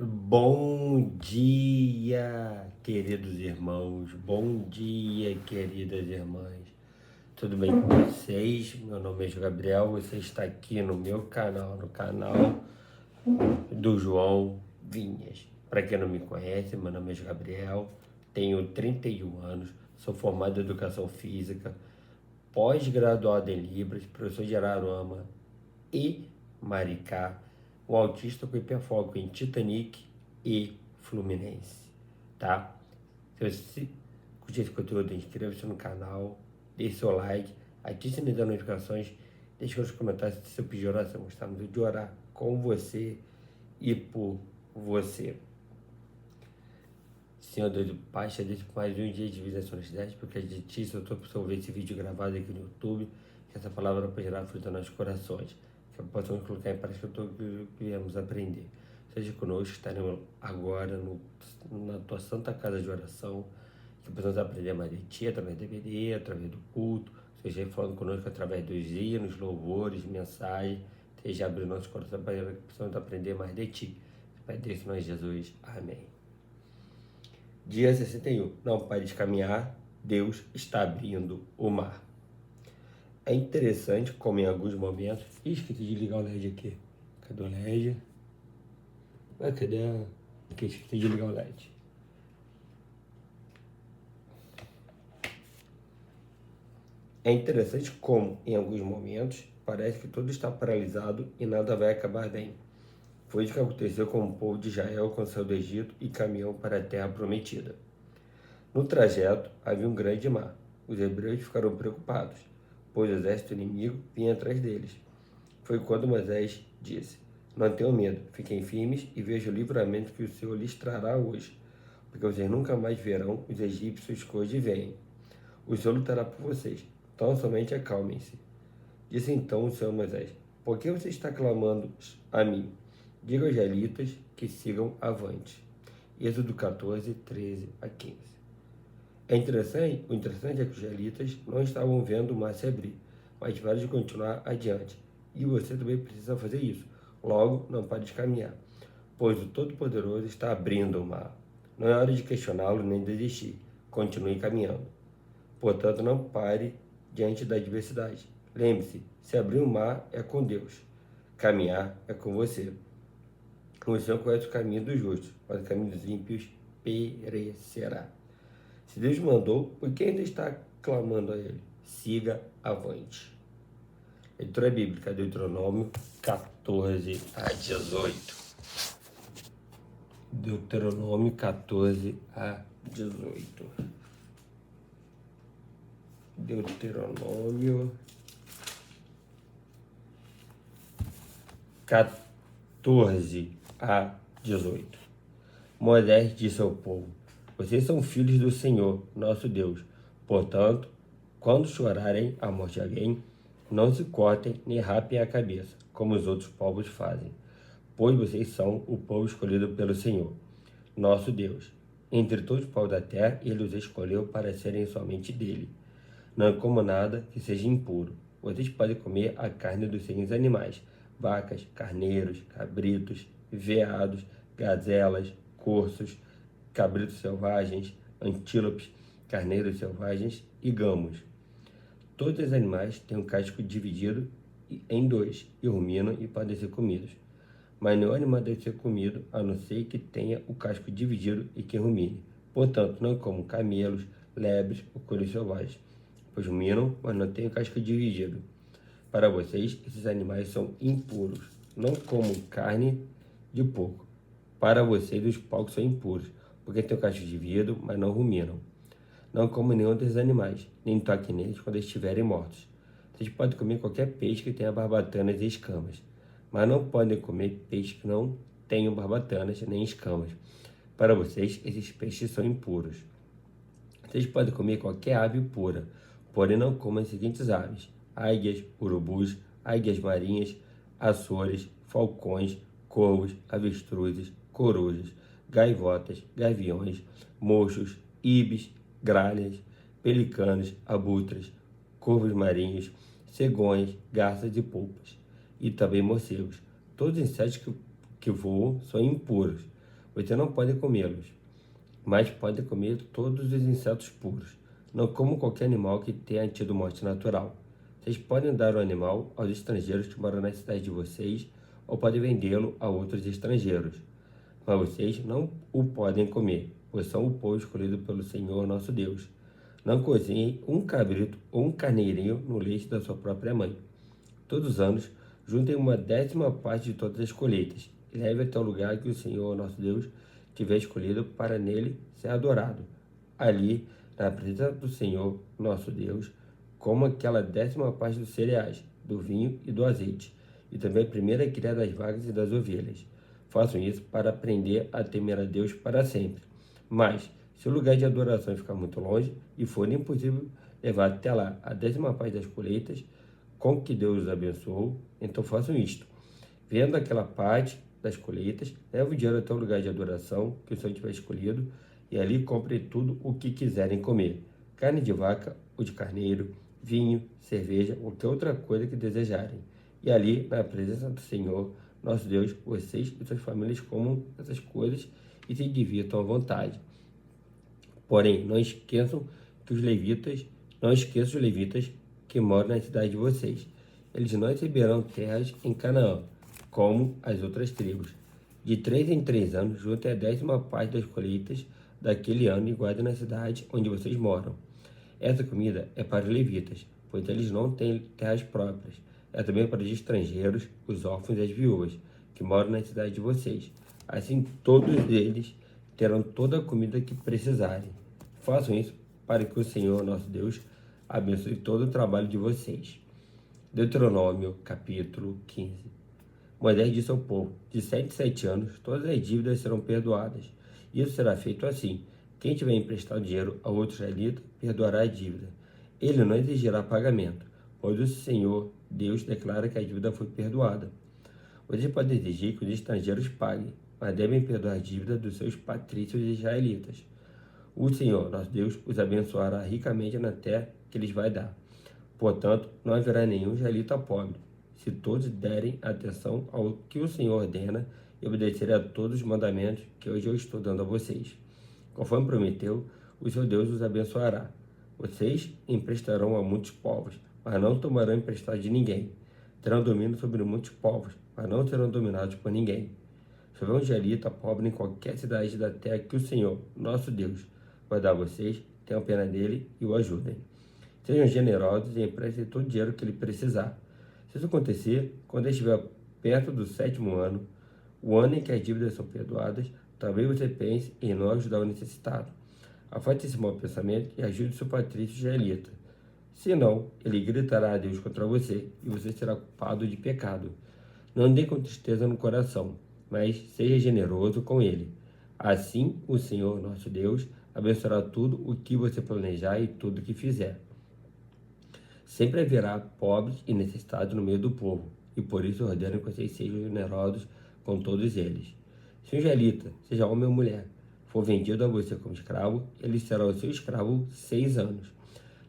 Bom dia, queridos irmãos. Bom dia, queridas irmãs. Tudo bem com vocês? Meu nome é Gabriel. Você está aqui no meu canal, no canal do João Vinhas. Para quem não me conhece, meu nome é Gabriel. Tenho 31 anos. Sou formado em Educação Física, pós-graduado em Libras, professor de Araruama e Maricá, o autista com hiperfoco em Titanic e Fluminense, tá? Se você curtir esse conteúdo, inscreva-se no canal, deixe seu like, ative o sininho das notificações, deixe nos comentários se você pedir oração, gostamos de orar com você e por você. Senhor Deus do Pai, te agradeço por mais um dia de vida na cidade, porque de ti, se eu estou por ver esse vídeo gravado aqui no YouTube, que essa palavra possa gerar fruto nos nossos corações, que possamos colocar em prática tudo que viemos aprender. Seja conosco, estaremos agora na tua santa casa de oração, que possamos aprender mais de ti, através da EBD, através do culto, seja falando conosco através dos hinos, louvores, mensagens, seja abrindo nossos corações para que possamos aprender mais de ti. Pai Deus, nós Jesus. Amém. Dia 61. Não pare de caminhar, Deus está abrindo o mar. É interessante como em alguns momentos... esqueci de ligar o LED aqui. Cadê o LED? Cadê a... Aqui, esqueci de ligar o LED. É interessante como, em alguns momentos, parece que tudo está paralisado e nada vai acabar bem. Foi isso que aconteceu com o povo de Israel quando saiu do Egito e caminhou para a terra prometida. No trajeto, havia um grande mar. Os hebreus ficaram preocupados, pois o exército inimigo vinha atrás deles. Foi quando Moisés disse: Não tenham medo, fiquem firmes e vejam o livramento que o Senhor lhes trará hoje, porque vocês nunca mais verão os egípcios que hoje vêm. O Senhor lutará por vocês, então somente acalmem-se. Disse então o Senhor a Moisés: Por que você está clamando a mim? Diga aos israelitas que sigam avante. Êxodo 14, 13 a 15. O interessante é que os israelitas não estavam vendo o mar se abrir, mas tiveram de continuar adiante. E você também precisa fazer isso. Logo, não pare de caminhar, pois o Todo-Poderoso está abrindo o mar. Não é hora de questioná-lo nem desistir. Continue caminhando. Portanto, não pare diante da adversidade. Lembre-se, se abrir o mar é com Deus. Caminhar é com você. O Senhor conhece o caminho dos justos, mas o caminho dos ímpios perecerá. Se Deus mandou, por que ainda está clamando a Ele? Siga avante. Leitura bíblica, Deuteronômio 14 a 18. Deuteronômio 14 a 18. Deuteronômio 14 a 18. Moisés disse ao povo: Vocês são filhos do Senhor, nosso Deus. Portanto, quando chorarem a morte de alguém, não se cortem nem rapem a cabeça, como os outros povos fazem, pois vocês são o povo escolhido pelo Senhor, nosso Deus. Entre todos os povos da terra, ele os escolheu para serem somente dele. Não comam nada que seja impuro. Vocês podem comer a carne dos seus animais, vacas, carneiros, cabritos, veados, gazelas, corços, cabritos selvagens, antílopes, carneiros selvagens e gamos. Todos os animais têm um casco dividido em dois e ruminam e podem ser comidos. Mas nenhum animal deve ser comido, a não ser que tenha o casco dividido e que rumine. Portanto, não comam camelos, lebres ou coelhos selvagens, pois ruminam, mas não têm o casco dividido. Para vocês, esses animais são impuros. Não comam carne de porco. Para vocês, os porcos são impuros, porque têm o casco dividido, mas não ruminam. Não comam nenhum desses animais, nem toquem neles quando estiverem mortos. Vocês podem comer qualquer peixe que tenha barbatanas e escamas, mas não podem comer peixes que não tenham barbatanas nem escamas. Para vocês, esses peixes são impuros. Vocês podem comer qualquer ave pura, porém não comam as seguintes aves: águias, urubus, águias marinhas, açores, falcões, corvos, avestruzes, corujas, gaivotas, gaviões, mochos, ibis, gralhas, pelicanos, abutres, corvos marinhos, cegões, garças e polpas, e também morcegos. Todos os insetos que voam são impuros. Você não pode comê-los, mas pode comer todos os insetos puros. Não como qualquer animal que tenha tido morte natural. Vocês podem dar o animal aos estrangeiros que moram na cidade de vocês, ou podem vendê-lo a outros estrangeiros. Mas vocês não o podem comer, pois são o povo escolhido pelo Senhor nosso Deus. Não cozinhem um cabrito ou um carneirinho no leite da sua própria mãe. Todos os anos, juntem uma 10ª parte de todas as colheitas e leve até o lugar que o Senhor nosso Deus tiver escolhido para nele ser adorado. Ali, na presença do Senhor nosso Deus, coma aquela 10ª parte dos cereais, do vinho e do azeite, e também a primeira cria das vacas e das ovelhas. Façam isso para aprender a temer a Deus para sempre. Mas, se o lugar de adoração ficar muito longe e for impossível levar até lá a 10ª parte das colheitas, com que Deus os abençoou, então façam isto. Vendo aquela parte das colheitas, leve o dinheiro até o lugar de adoração que o Senhor tiver escolhido, e ali comprem tudo o que quiserem comer: carne de vaca ou de carneiro, vinho, cerveja ou qualquer outra coisa que desejarem. E ali, na presença do Senhor nosso Deus, vocês e suas famílias comam essas coisas e se divirtam à vontade. Porém, não esqueçam os levitas que moram na cidade de vocês. Eles não receberão terras em Canaã, como as outras tribos. De 3 em 3 anos, juntem a 10ª parte das colheitas daquele ano e guardem na cidade onde vocês moram. Essa comida é para os levitas, pois eles não têm terras próprias. É também para os estrangeiros, os órfãos e as viúvas, que moram na cidade de vocês. Assim, todos eles terão toda a comida que precisarem. Façam isso para que o Senhor, nosso Deus, abençoe todo o trabalho de vocês. Deuteronômio, capítulo 15. Moisés disse ao povo: de 7 em 7 anos, todas as dívidas serão perdoadas. Isso será feito assim: quem tiver emprestado dinheiro a outro israelita, perdoará a dívida. Ele não exigirá pagamento, pois o Senhor Deus declara que a dívida foi perdoada. Vocês podem exigir que os estrangeiros paguem, mas devem perdoar a dívida dos seus patrícios israelitas. O Senhor, nosso Deus, os abençoará ricamente na terra que lhes vai dar. Portanto, não haverá nenhum israelita pobre, se todos derem atenção ao que o Senhor ordena e obedecerem a todos os mandamentos que hoje eu estou dando a vocês. Conforme prometeu, o seu Deus os abençoará. Vocês emprestarão a muitos povos, mas não tomarão emprestado de ninguém. Terão domínio sobre muitos povos, mas não serão dominados por ninguém. Se houver um israelita pobre em qualquer cidade da terra que o Senhor, nosso Deus, vai dar a vocês, tenham pena dele e o ajudem. Sejam generosos e emprestem todo o dinheiro que ele precisar. Se isso acontecer, quando ele estiver perto do 7º ano, o ano em que as dívidas são perdoadas, talvez você pense em não ajudar o necessitado. Afaste esse mau pensamento e ajude seu patrício israelita. Senão, ele gritará a Deus contra você e você será culpado de pecado. Não dê com tristeza no coração, mas seja generoso com ele. Assim, o Senhor, nosso Deus, abençoará tudo o que você planejar e tudo o que fizer. Sempre haverá pobres e necessitados no meio do povo, e por isso ordeno que vocês sejam generosos com todos eles. Se um israelita, seja homem ou mulher, for vendido a você como escravo, ele será o seu escravo 6 anos.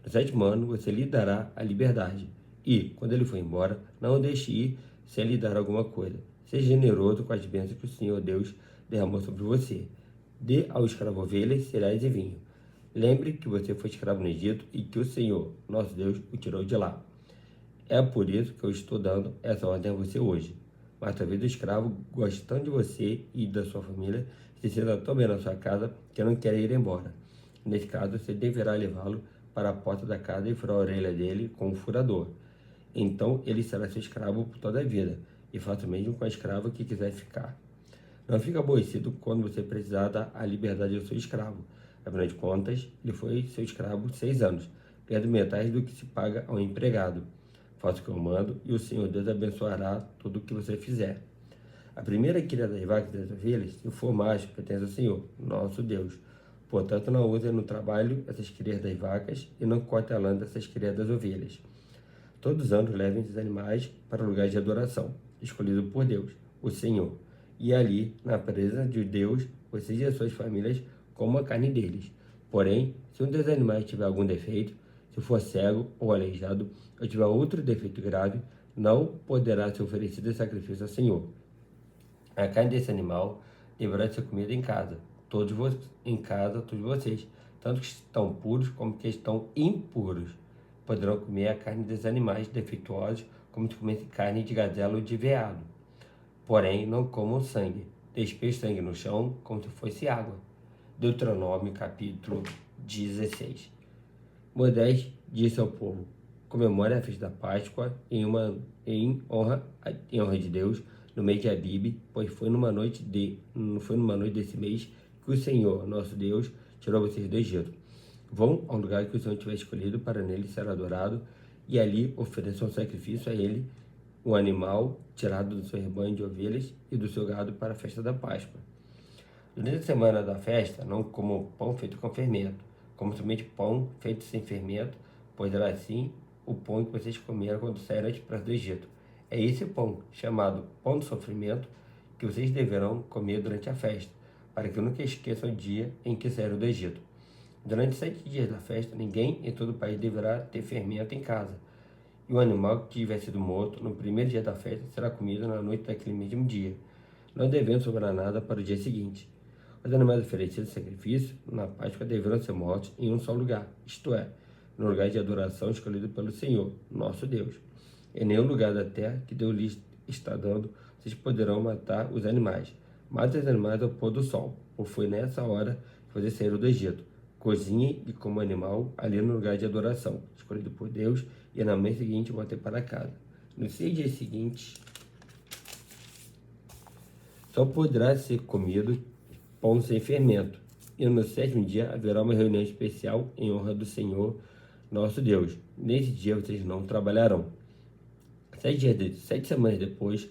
No 7º ano, você lhe dará a liberdade, e, quando ele for embora, não o deixe ir sem lhe dar alguma coisa. Seja generoso com as bênçãos que o Senhor Deus derramou sobre você. Dê ao escravo ovelhas, cereais e vinho. Lembre que você foi escravo no Egito e que o Senhor, nosso Deus, o tirou de lá. É por isso que eu estou dando essa ordem a você hoje. Mas talvez o escravo goste tanto de você e da sua família, se sinta tão bem na sua casa, que não quer ir embora. Nesse caso, você deverá levá-lo para a porta da casa e furar a orelha dele com um furador. Então ele será seu escravo por toda a vida, e faça o mesmo com a escrava que quiser ficar. Não fique aborrecido quando você precisar dar a liberdade ao seu escravo. Afinal de contas, ele foi seu escravo 6 anos, perde metade do que se paga ao empregado. Faça o que eu mando e o Senhor Deus abençoará tudo o que você fizer. A primeira cria das vacas e das ovelhas, se for macho, pertence ao Senhor, nosso Deus. Portanto, não use no trabalho essas crias das vacas e não corte a lã dessas crias das ovelhas. Todos os anos levem esses animais para o lugar de adoração, escolhido por Deus, o Senhor. E ali, na presença de Deus, vocês e as suas famílias comam a carne deles. Porém, se um dos animais tiver algum defeito, se for cego ou aleijado, ou tiver outro defeito grave, não poderá ser oferecido em sacrifício ao Senhor. A carne desse animal deverá ser comida em casa, todos vocês, tanto que estão puros como que estão impuros. Poderão comer a carne dos animais defeituosos, como se comesse carne de gazela ou de veado. Porém, não comam sangue. Despeje sangue no chão, como se fosse água. Deuteronômio, capítulo 16. Moisés disse ao povo: comemore a festa da Páscoa em honra de Deus, no mês de Abibe, pois foi numa noite desse mês que o Senhor, nosso Deus, tirou vocês do Egito. Vão ao lugar que o Senhor tiver escolhido para nele ser adorado, e ali ofereçam um sacrifício a ele, um animal tirado do seu rebanho de ovelhas e do seu gado para a festa da Páscoa. Durante a semana da festa, não comam pão feito com fermento, como somente pão feito sem fermento, pois era assim o pão que vocês comeram quando saíram de do Egito. É esse pão, chamado pão do sofrimento, que vocês deverão comer durante a festa, para que nunca esqueçam o dia em que saíram do Egito. Durante 7 dias da festa, ninguém em todo o país deverá ter fermento em casa. E o animal que tiver sido morto no primeiro dia da festa será comido na noite daquele mesmo dia, não devendo sobrar nada para o dia seguinte. Os animais oferecidos em sacrifício na Páscoa deverão ser mortos em um só lugar, isto é, no lugar de adoração escolhido pelo Senhor, nosso Deus. Em nenhum lugar da terra que Deus lhes está dando, vocês poderão matar os animais. Matem os animais ao pôr do sol, pois foi nessa hora que vocês saíram do Egito. Cozinhem e como animal ali no lugar de adoração, escolhido por Deus, e na manhã seguinte voltem para casa. Nos 6 dias seguintes, só poderá ser comido pão sem fermento, e no 7º dia haverá uma reunião especial em honra do Senhor, nosso Deus. Nesse dia vocês não trabalharão. 7 semanas depois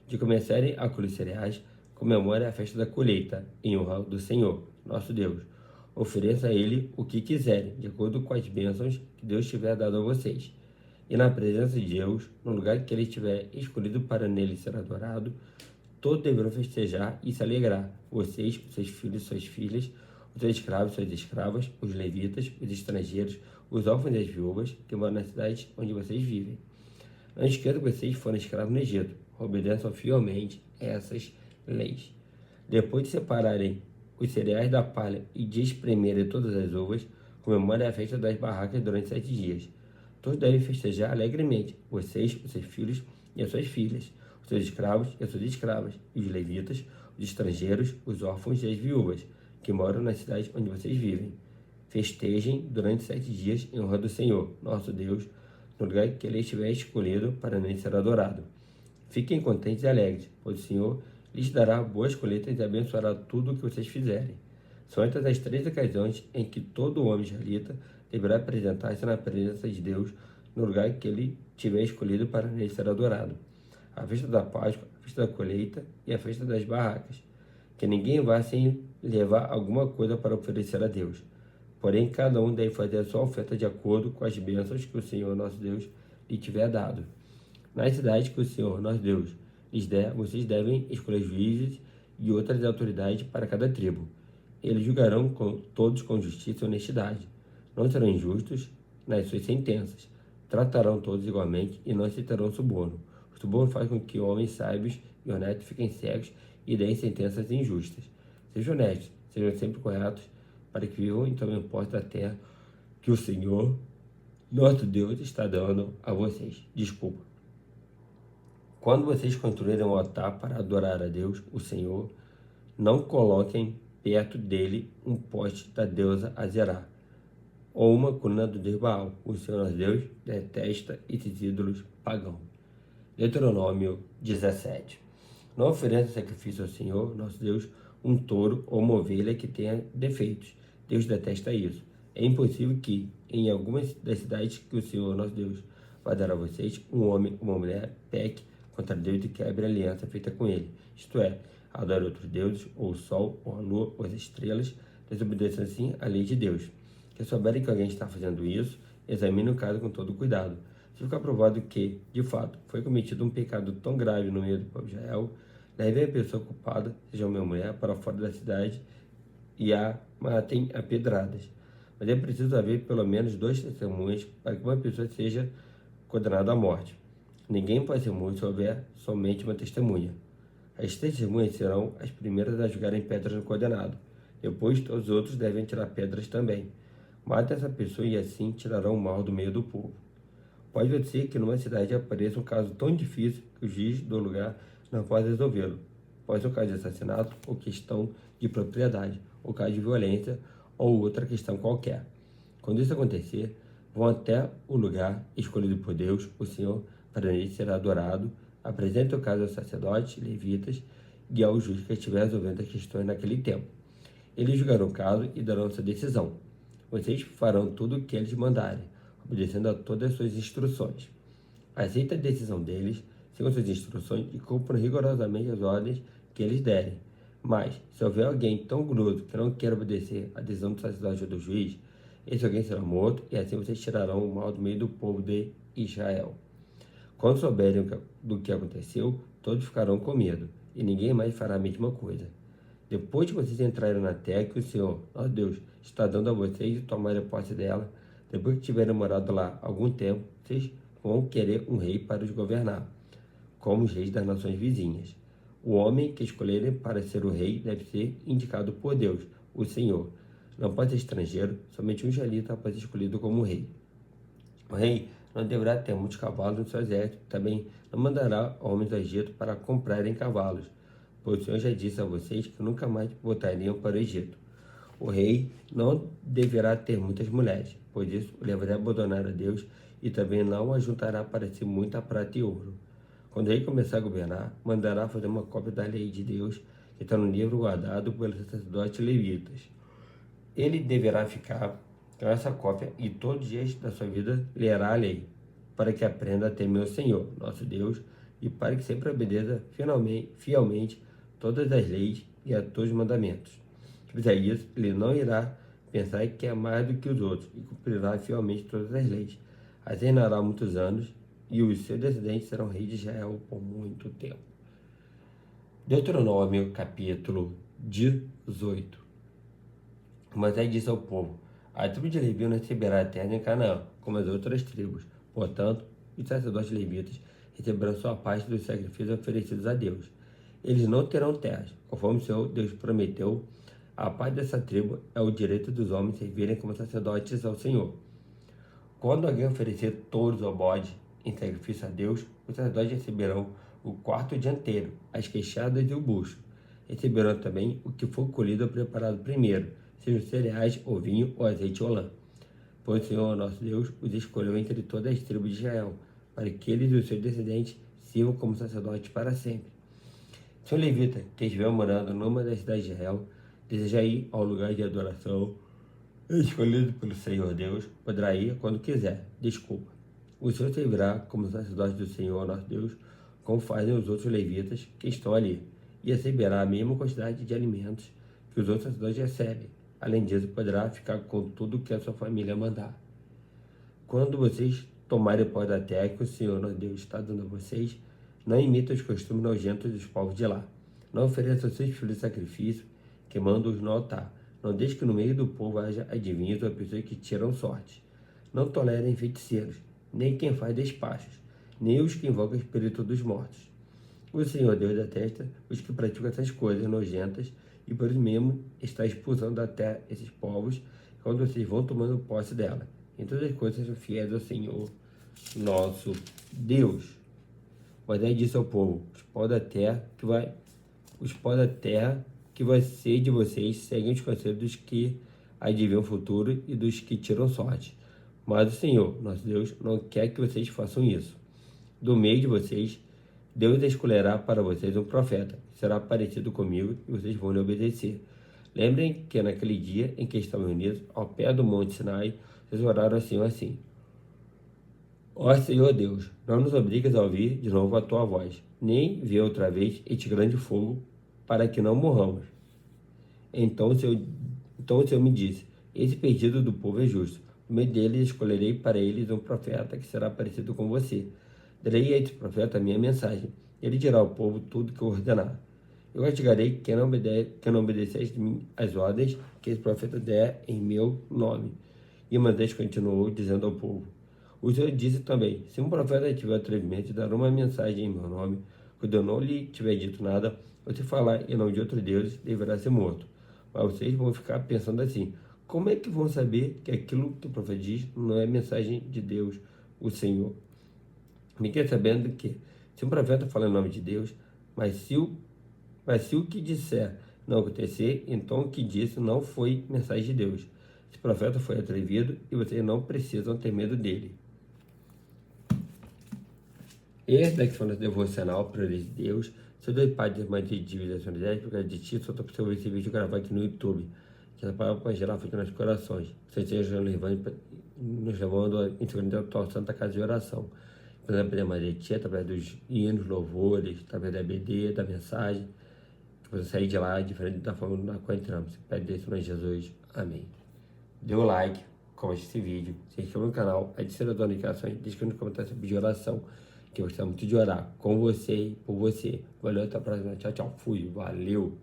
de começarem a colher cereais, comemore a festa da colheita, em honra do Senhor, nosso Deus. Ofereça a ele o que quiserem, de acordo com as bênçãos que Deus tiver dado a vocês. E na presença de Deus, no lugar que ele tiver escolhido para nele ser adorado, todos deverão festejar e se alegrar, vocês, os seus filhos e suas filhas, os seus escravos e suas escravas, os levitas, os estrangeiros, os órfãos e as viúvas que moram nas cidades onde vocês vivem. Não esqueçam que vocês foram escravos no Egito, obedeçam fielmente essas leis. Depois de separarem os cereais da palha e de espremerem todas as uvas, comemorem a festa das barracas durante 7 dias. Todos devem festejar alegremente, vocês, os seus filhos e as suas filhas, os seus escravos e as suas escravas, e os levitas, os estrangeiros, os órfãos e as viúvas, que moram nas cidades onde vocês vivem. Festejem durante 7 dias em honra do Senhor, nosso Deus, no lugar que ele estiver escolhido para nele ser adorado. Fiquem contentes e alegres, pois o Senhor lhes dará boas colheitas e abençoará tudo o que vocês fizerem. São estas as 3 ocasiões em que todo homem israelita deverá apresentar-se na presença de Deus no lugar que ele tiver escolhido para nele ser adorado: a festa da Páscoa, a festa da colheita e a festa das barracas. Que ninguém vá sem levar alguma coisa para oferecer a Deus. Porém, cada um deve fazer a sua oferta de acordo com as bênçãos que o Senhor nosso Deus lhe tiver dado. Nas cidades que o Senhor nosso Deus lhes der, vocês devem escolher juízes e outras autoridades para cada tribo. Eles julgarão todos com justiça e honestidade. Não serão injustos nas suas sentenças. Tratarão todos igualmente e não aceitarão suborno. O suborno faz com que homens sábios e honestos fiquem cegos e deem sentenças injustas. Sejam honestos, sejam sempre corretos, para que vivam e tomem posse da terra que o Senhor, nosso Deus, está dando a vocês. Quando vocês construírem um altar para adorar a Deus, o Senhor, não coloquem perto dele um poste da deusa Azerá, ou uma coluna do deus Baal. O Senhor, nosso Deus, detesta esses ídolos pagãos. Deuteronômio 17. Não ofereça sacrifício ao Senhor, nosso Deus, um touro ou uma ovelha que tenha defeitos. Deus detesta isso. É impossível que, em algumas das cidades que o Senhor, nosso Deus, vai dar a vocês, um homem ou uma mulher peque contra Deus e quebre a aliança feita com ele. Isto é, adore outros deuses, ou o sol, ou a lua, ou as estrelas, desobedecendo assim a lei de Deus. Se souberem que alguém está fazendo isso, examine o caso com todo cuidado. Se ficar provado que, de fato, foi cometido um pecado tão grave no meio do povo de Israel, levem a pessoa culpada, seja uma mulher, para fora da cidade e a matem a pedradas. Mas é preciso haver pelo menos 2 testemunhas para que uma pessoa seja condenada à morte. Ninguém pode ser morto se houver somente uma testemunha. As testemunhas serão as primeiras a jogarem pedras no condenado. Depois, todos os outros devem tirar pedras também. Mate essa pessoa e assim tirarão o mal do meio do povo. Pode ser que numa cidade apareça um caso tão difícil que o juiz do lugar não pode resolvê-lo. Pode ser um caso de assassinato, ou questão de propriedade, ou caso de violência, ou outra questão qualquer. Quando isso acontecer, vão até o lugar escolhido por Deus, o Senhor, para nele será adorado. Apresente o caso aos sacerdotes, levitas e ao juiz que estiver resolvendo as questões naquele tempo. Eles julgarão o caso e darão sua decisão. Vocês farão tudo o que eles mandarem, obedecendo a todas as suas instruções. Aceite a decisão deles, sigam suas instruções e cumpram rigorosamente as ordens que eles derem. Mas, se houver alguém tão grosso que não queira obedecer à decisão do sacerdote ou do juiz, esse alguém será morto, e assim vocês tirarão o mal do meio do povo de Israel. Quando souberem do que aconteceu, todos ficarão com medo, e ninguém mais fará a mesma coisa. Depois que vocês entrarem na terra que o Senhor, nosso Deus, está dando a vocês e tomarem posse dela, depois que tiverem morado lá algum tempo, vocês vão querer um rei para os governar, como os reis das nações vizinhas. O homem que escolherem para ser o rei deve ser indicado por Deus, o Senhor. Não pode ser estrangeiro, somente um israelita pode ser escolhido como rei. O rei não deverá ter muitos cavalos no seu exército, também não mandará homens do Egito para comprarem cavalos, pois o Senhor já disse a vocês que nunca mais voltariam para o Egito. O rei não deverá ter muitas mulheres, pois isso o levará a abandonar a Deus e também não ajuntará para si muita prata e ouro. Quando o rei começar a governar, mandará fazer uma cópia da lei de Deus que está no livro guardado pelos sacerdotes levitas. Ele deverá ficar com essa cópia e todos os dias da sua vida lerá a lei, para que aprenda a temer o Senhor, nosso Deus, e para que sempre obedeça fielmente todas as leis e a todos os mandamentos. Se fizer isso, ele não irá pensar que é mais do que os outros e cumprirá fielmente todas as leis. Assim reinará muitos anos e os seus descendentes serão reis de Israel por muito tempo. Deuteronômio, capítulo 18. Moisés disse ao povo: a tribo de Levi não receberá a terra em Canaã, como as outras tribos. Portanto, os sacerdotes levitas receberão sua parte dos sacrifícios oferecidos a Deus. Eles não terão terras, conforme o Senhor Deus prometeu. A parte dessa tribo é o direito dos homens servirem como sacerdotes ao Senhor. Quando alguém oferecer touros ou bode em sacrifício a Deus, os sacerdotes receberão o quarto dianteiro, as queixadas e o bucho. Receberão também o que for colhido ou preparado primeiro, sejam cereais, ou vinho, ou azeite ou lã. Pois o Senhor, nosso Deus, os escolheu entre todas as tribos de Israel, para que eles e os seus descendentes sirvam como sacerdotes para sempre. Se um levita que estiver morando numa das cidades de Israel desejar ir ao lugar de adoração escolhido pelo Senhor Deus, poderá ir quando quiser. O Senhor servirá como sacerdote do Senhor, nosso Deus, como fazem os outros levitas que estão ali, e receberá a mesma quantidade de alimentos que os outros sacerdotes recebem. Além disso, poderá ficar com tudo que a sua família mandar. Quando vocês tomarem posse da terra que o Senhor, nosso Deus, está dando a vocês, não imitem os costumes nojentos dos povos de lá. Não ofereçam seus filhos sacrifício, queimando-os no altar. Não deixe que no meio do povo haja adivinhos ou pessoas que tiram sorte. Não tolerem feiticeiros, nem quem faz despachos, nem os que invocam o espírito dos mortos. O Senhor Deus detesta os que praticam essas coisas nojentas, e por isso mesmo está expulsando da terra esses povos quando vocês vão tomando posse dela. Em todas as coisas sejam fiéis ao Senhor, nosso Deus. Moisés disse ao povo: os pós da terra que vai ser de vocês seguem os conselhos dos que adivinham o futuro e dos que tiram sorte. Mas o Senhor, nosso Deus, não quer que vocês façam isso. Do meio de vocês, Deus escolherá para vocês um profeta, que será parecido comigo, e vocês vão lhe obedecer. Lembrem que naquele dia em que estavam reunidos, ao pé do monte Sinai, vocês oraram assim: ó Senhor Deus, não nos obrigues a ouvir de novo a tua voz, nem ver outra vez este grande fogo, para que não morramos. Então o Senhor me disse: esse pedido do povo é justo. No meio deles escolherei para eles um profeta que será parecido com você. Darei a esse profeta a minha mensagem. Ele dirá ao povo tudo que eu ordenar. Eu castigarei quem não obedecer às ordens que esse profeta der em meu nome. E Moisés continuou dizendo ao povo: o Senhor disse também: se um profeta tiver o atrevimento de dar uma mensagem em meu nome, Quando eu não lhe tiver dito nada, você falar em nome de outros deuses deverá ser morto. Mas vocês vão ficar pensando assim: como é que vão saber que aquilo que o profeta diz não é mensagem de Deus, o Senhor? Fiquem sabendo que, se um profeta fala em nome de Deus, mas se o que disser não acontecer, então o que disse não foi mensagem de Deus. Esse profeta foi atrevido e vocês não precisam ter medo dele. Esse daqui foi o nosso devocional para de Deus. Seu Deus Pai, Deus Mãe de Divinação de 10, por causa de ti, só estou precisando esse vídeo gravar aqui no YouTube. Que essa palavra pode gerar fruto nos corações. Você esteja nos levando em seguida da tua santa casa de oração. Para aprender mais de ti, através dos hinos, louvores, através da EBD, da mensagem. Que você sair de lá diferente da forma na qual entramos. Pede isso em Jesus. Amém. Dê o like, comente esse vídeo, se inscreva no canal, adicione as notificações, deixe nos comentários sobre de oração, que eu gostaria muito de orar com você e por você. Valeu, até a próxima. Tchau, tchau. Fui. Valeu.